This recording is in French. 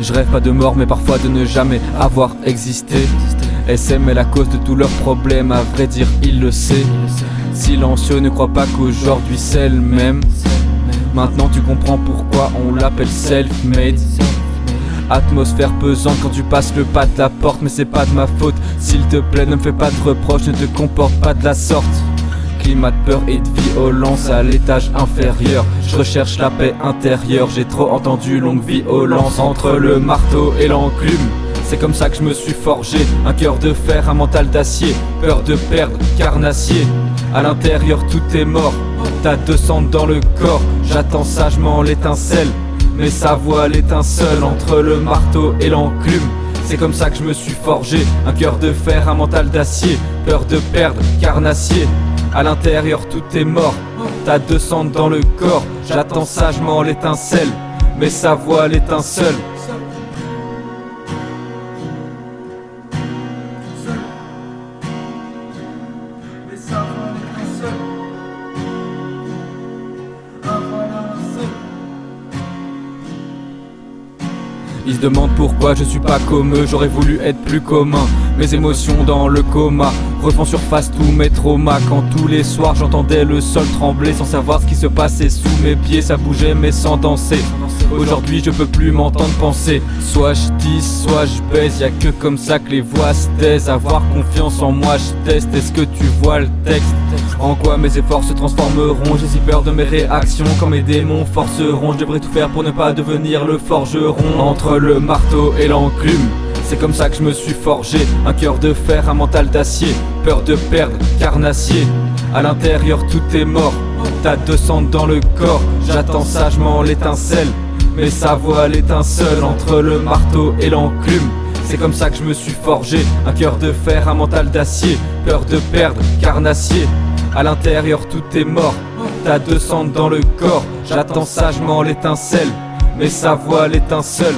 Je rêve pas de mort mais parfois de ne jamais avoir existé. SM est la cause de tous leurs problèmes, à vrai dire il le sait. Silencieux, ne crois pas qu'aujourd'hui c'est le même. Maintenant tu comprends pourquoi on l'appelle self-made. Atmosphère pesante quand tu passes le pas de la porte, mais c'est pas de ma faute. S'il te plaît ne me fais pas de reproches, ne te comporte pas de la sorte. Climat de peur et de violence à l'étage inférieur. Je recherche la paix intérieure, j'ai trop entendu longue violence. Entre le marteau et l'enclume, c'est comme ça que je me suis forgé. Un cœur de fer, un mental d'acier. Peur de perdre, carnassier. À l'intérieur tout est mort, t'as 200 dans le corps. J'attends sagement l'étincelle, mais sa voile est un seul. Entre le marteau et l'enclume, c'est comme ça que je me suis forgé. Un cœur de fer, un mental d'acier. Peur de perdre, carnassier. À l'intérieur tout est mort, t'as 200 dans le corps. J'attends sagement l'étincelle, mais sa voile est un seul. Ils se demandent pourquoi je suis pas comme eux, j'aurais voulu être plus commun. Mes émotions dans le coma refont surface tous mes traumas. Quand tous les soirs j'entendais le sol trembler, sans savoir ce qui se passait sous mes pieds, ça bougeait mais sans danser. Aujourd'hui je peux plus m'entendre penser. Soit je dis, soit je baise, y'a que comme ça que les voix se taisent. Avoir confiance en moi je teste, est-ce que tu vois le texte? En quoi mes efforts se transformeront? J'ai si peur de mes réactions, quand mes démons forceront. Je devrais tout faire pour ne pas devenir le forgeron. Entre le marteau et l'enclume, c'est comme ça que je me suis forgé. Un cœur de fer, un mental d'acier. Peur de perdre, carnassier. À l'intérieur tout est mort, t'as 200 dans le corps. J'attends sagement l'étincelle, mais sa voile est un seul. Entre le marteau et l'enclume, c'est comme ça que je me suis forgé. Un cœur de fer, un mental d'acier. Peur de perdre, carnassier. À l'intérieur tout est mort, t'as 200 dans le corps. J'attends sagement l'étincelle, mais sa voile est un seul.